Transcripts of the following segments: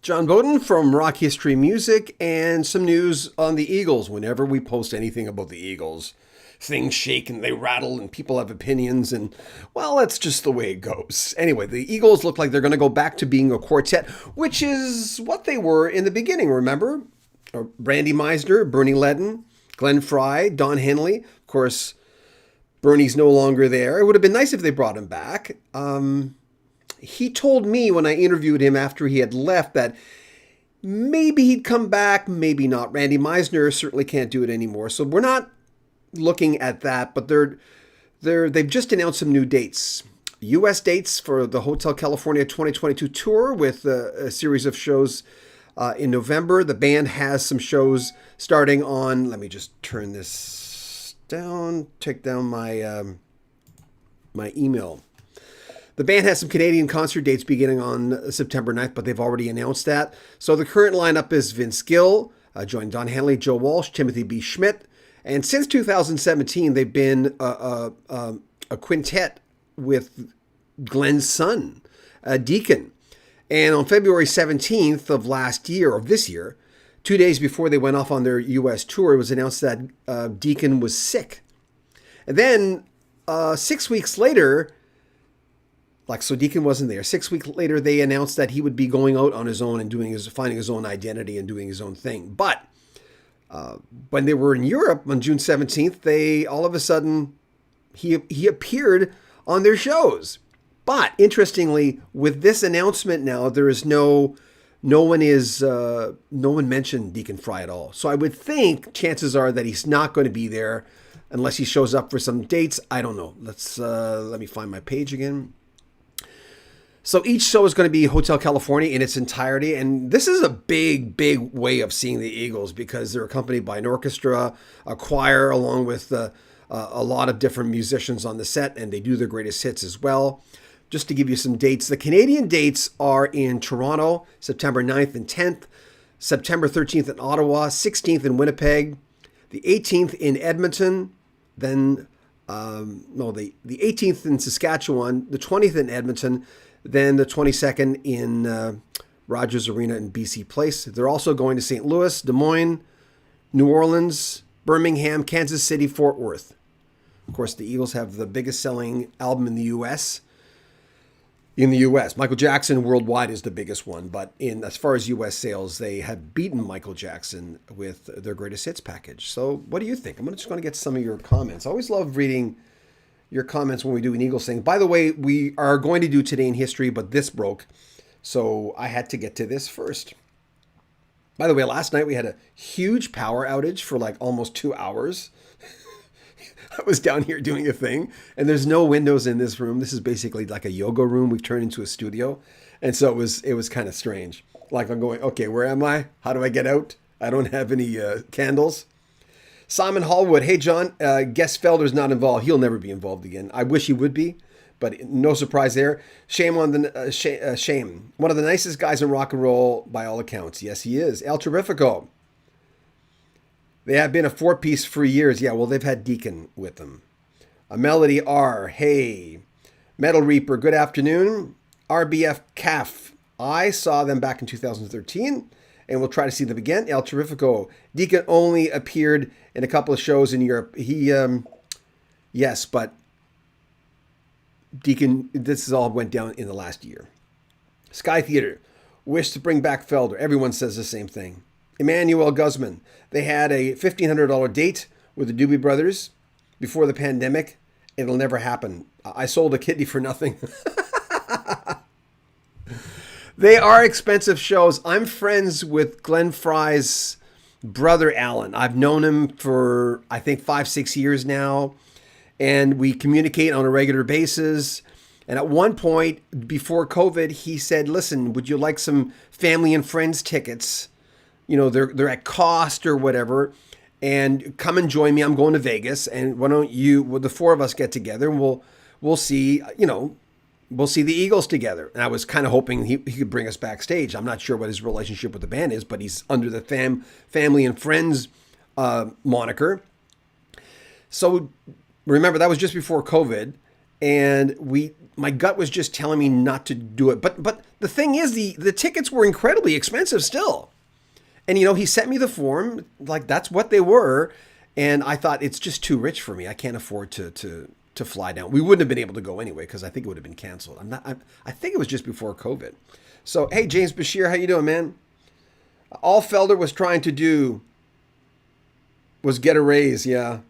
John Beaudin from Rock History Music, and some news on the Eagles. Whenever we post anything about the Eagles, things shake and they rattle and people have opinions, and well, that's just the way it goes. Anyway, the Eagles look like they're going to go back to being a quartet, which is what they were in the beginning, remember? Randy Meisner, Bernie Leadon, Glenn Frey, Don Henley. Of course, Bernie's no longer there. It would have been nice if they brought him back. He told me when I interviewed him after he had left that maybe he'd come back, maybe not. Randy Meisner certainly can't do it anymore. So we're not looking at that, but they've just announced some new dates. U.S. dates for the Hotel California 2022 tour with a series of shows in November. The band has some shows starting on, let me just turn this down, take down my my email. The band has some Canadian concert dates beginning on September 9th, but they've already announced that. So the current lineup is Vince Gill, joined Don Henley, Joe Walsh, Timothy B. Schmidt. And since 2017, they've been a quintet with Glenn's son, Deacon. And on February 17th of last year, or this year, 2 days before they went off on their U.S. tour, it was announced that Deacon was sick. And then 6 weeks later, so Deacon wasn't there. 6 weeks later, they announced that he would be going out on his own and finding his own identity and doing his own thing. But when they were in Europe on June 17th, all of a sudden he appeared on their shows. But interestingly, with this announcement now, there is no one mentioned Deacon Frey at all. So I would think chances are that he's not going to be there unless he shows up for some dates. I don't know. Let me find my page again. So each show is going to be Hotel California in its entirety. And this is a big, big way of seeing the Eagles because they're accompanied by an orchestra, a choir, along with a lot of different musicians on the set. And they do their greatest hits as well. Just to give you some dates, the Canadian dates are in Toronto, September 9th and 10th, September 13th in Ottawa, 16th in Winnipeg, the 18th in Edmonton, then, the 18th in Saskatchewan, the 20th in Edmonton, then the 22nd in Rogers Arena in BC Place. They're also going to St. Louis, Des Moines, New Orleans, Birmingham, Kansas City, Fort Worth. Of course, the Eagles have the biggest selling album in the U.S. Michael Jackson worldwide is the biggest one, but as far as U.S. sales, they have beaten Michael Jackson with their greatest hits package. So what do you think? I'm just going to get some of your comments. I always love reading your comments when we do an Eagles thing. By the way, we are going to do Today in History, but this broke, so I had to get to this first. By the way, last night we had a huge power outage for almost 2 hours. I was down here doing a thing, and there's no windows in this room. This is basically like a yoga room we've turned into a studio, and so it was kind of strange. I'm going, okay, where am I? How do I get out? I don't have any candles. Simon Hallwood, hey John, guess Felder's not involved. He'll never be involved again. I wish he would be, but no surprise there. Shame on the shame. One of the nicest guys in rock and roll by all accounts. Yes, he is. El Terrifico. They have been a four-piece for years. Yeah, well, they've had Deacon with them. A Melody R. Hey. Metal Reaper, good afternoon. RBF CAF. I saw them back in 2013, and we'll try to see them again. El Terrifico. Deacon only appeared in a couple of shows in Europe. Yes, but Deacon, this all went down in the last year. Sky Theater. Wish to bring back Felder. Everyone says the same thing. Emmanuel Guzman. They had a $1,500 date with the Doobie Brothers before the pandemic. It'll never happen. I sold a kidney for nothing. They are expensive shows. I'm friends with Glenn Frey's brother, Alan. I've known him for, I think, 5-6 years now. And we communicate on a regular basis. And at one point before COVID, he said, listen, would you like some family and friends tickets? They're at cost or whatever, and come and join me. I'm going to Vegas, and why don't the four of us get together and we'll see, we'll see the Eagles together. And I was kind of hoping he could bring us backstage. I'm not sure what his relationship with the band is, but he's under the family and friends moniker. So remember, that was just before COVID. and my gut was just telling me not to do it. But the thing is, the tickets were incredibly expensive still. And he sent me the form, like that's what they were, and I thought it's just too rich for me. I can't afford to fly down. We wouldn't have been able to go anyway because I think it would have been canceled. I think it was just before COVID. So hey, James Bashir, how you doing, man? All Felder was trying to do was get a raise. Yeah,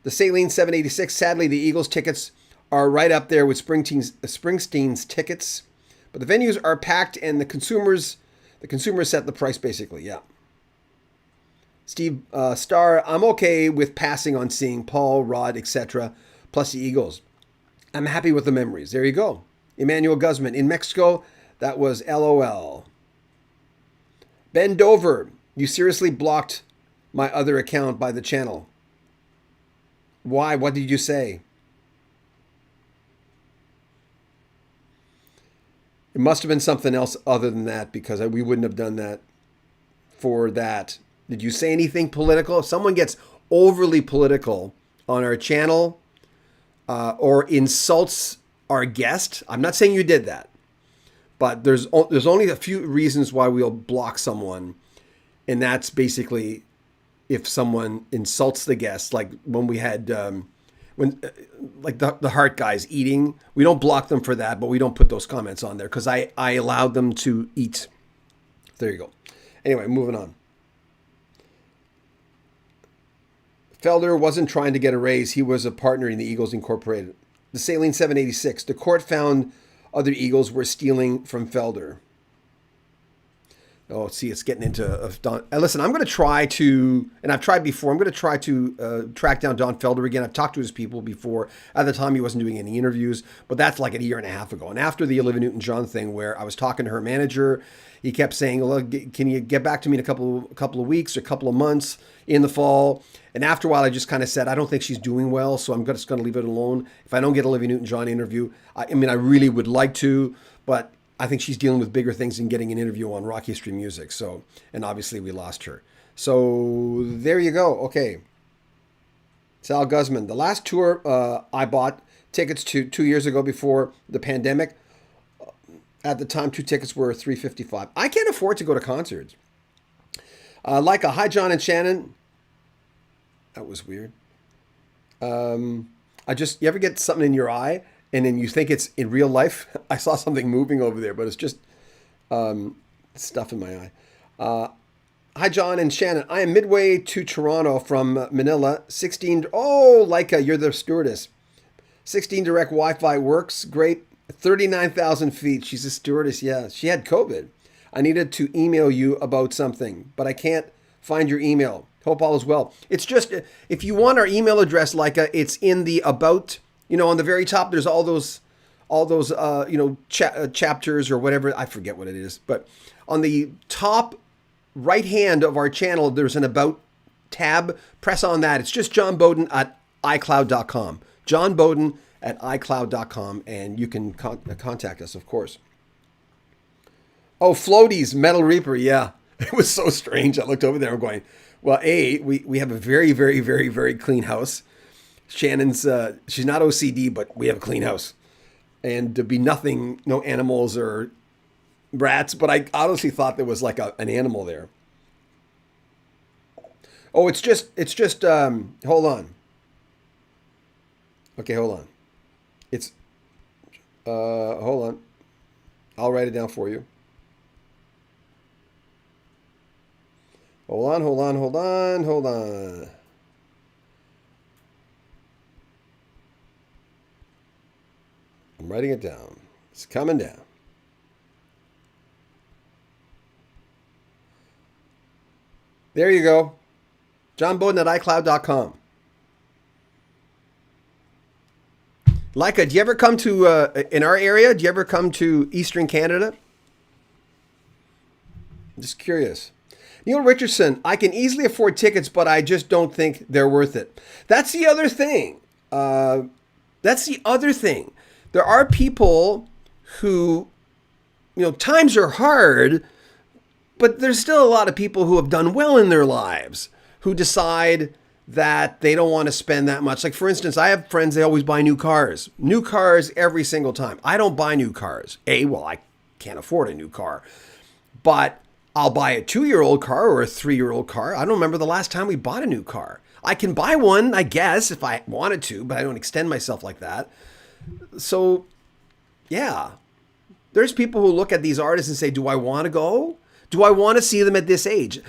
the Saline 786. Sadly, the Eagles tickets are right up there with Springsteen's tickets, but the venues are packed and the consumers set the price basically. Yeah. Steve Starr, I'm okay with passing on seeing Paul, Rod, etc. plus the Eagles. I'm happy with the memories. There you go. Emmanuel Guzman, in Mexico, that was LOL. Ben Dover, you seriously blocked my other account by the channel. Why? What did you say? It must have been something else other than that, because we wouldn't have done that for that. Did you say anything political? If someone gets overly political on our channel or insults our guest, I'm not saying you did that, but there's only a few reasons why we'll block someone, and that's basically if someone insults the guest, like when we had like the Heart guys eating. We don't block them for that, but we don't put those comments on there because I allowed them to eat. There you go. Anyway, moving on. Felder wasn't trying to get a raise. He was a partner in the Eagles Incorporated. The Saline 786. The court found other Eagles were stealing from Felder. Oh, see, it's getting into Don. Listen, I'm going to try to, and I've tried before, I'm going to try to track down Don Felder again. I've talked to his people before. At the time, he wasn't doing any interviews, but that's like a year and a half ago. And after the Olivia Newton-John thing, where I was talking to her manager, he kept saying, "Look, can you get back to me in a couple of weeks or a couple of months in the fall?" And after a while, I just kind of said, I don't think she's doing well, so I'm just going to leave it alone. If I don't get Olivia Newton-John interview, I mean, I really would like to, but I think she's dealing with bigger things than getting an interview on Rock History Music. So, and obviously we lost her. So there you go. Okay. Sal Guzman. The last tour I bought tickets to 2 years ago before the pandemic. At the time, 2 tickets were $355. I can't afford to go to concerts. Like a Hi, John and Shannon. That was weird. You ever get something in your eye and then you think it's in real life? I saw something moving over there, but it's just stuff in my eye. Hi, John and Shannon. I am midway to Toronto from Manila. 16. Oh, Leica, you're the stewardess. 16 direct Wi-Fi works. Great. 39,000 feet. She's a stewardess. Yeah, she had COVID. I needed to email you about something, but I can't find your email. Hope all is well. It's just, if you want our email address, Leica, it's in the about, on the very top, there's all those chapters or whatever. I forget what it is, but on the top right hand of our channel, there's an about tab. Press on that. It's just John Beaudin at iCloud.com. John Beaudin at iCloud.com, and you can contact us, of course. Oh, Floaties, Metal Reaper, yeah. It was so strange. I looked over there and going, well, we have a very, very, very, very clean house. Shannon's, she's not OCD, but we have a clean house. And to be nothing, no animals or rats, but I honestly thought there was like an animal there. Oh, it's just, hold on. Okay, hold on. It's, hold on. I'll write it down for you. Hold on. I'm writing it down. It's coming down. There you go. John Beaudin at iCloud.com. Leica, do you ever come to, in our area, do you ever come to Eastern Canada? I'm just curious. Neil Richardson, I can easily afford tickets, but I just don't think they're worth it. That's the other thing. There are people who, times are hard, but there's still a lot of people who have done well in their lives who decide that they don't want to spend that much. Like, for instance, I have friends, they always buy new cars. New cars every single time. I don't buy new cars. Well, I can't afford a new car. But I'll buy a 2-year-old car or a 3-year-old car. I don't remember the last time we bought a new car. I can buy one, I guess, if I wanted to, but I don't extend myself like that. So, yeah. There's people who look at these artists and say, do I want to go? Do I want to see them at this age?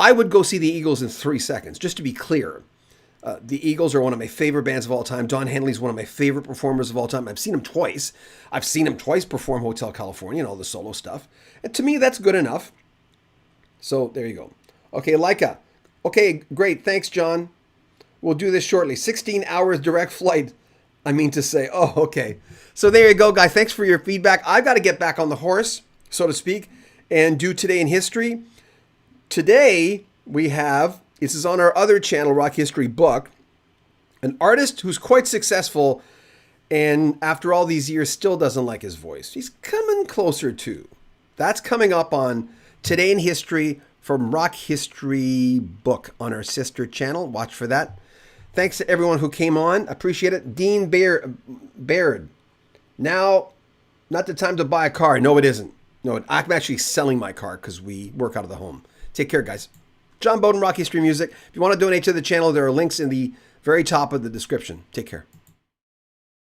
I would go see the Eagles in 3 seconds, just to be clear. The Eagles are one of my favorite bands of all time. Don Henley's one of my favorite performers of all time. I've seen him twice. I've seen him twice perform Hotel California and all the solo stuff. And to me, that's good enough. So there you go. Okay, Leica. Okay, great. Thanks, John. We'll do this shortly. 16 hours direct flight. I mean to say, oh, okay. So there you go, guys. Thanks for your feedback. I've got to get back on the horse, so to speak, and do Today in History. Today, we have, this is on our other channel, Rock History Book, an artist who's quite successful and after all these years still doesn't like his voice. He's coming closer to. That's coming up on Today in History from Rock History Book on our sister channel. Watch for that. Thanks to everyone who came on. Appreciate it. Dean Baird. Now, not the time to buy a car. No, it isn't. No, I'm actually selling my car because we work out of the home. Take care, guys. John Beaudin, Rock History Music. If you want to donate to the channel, there are links in the very top of the description. Take care.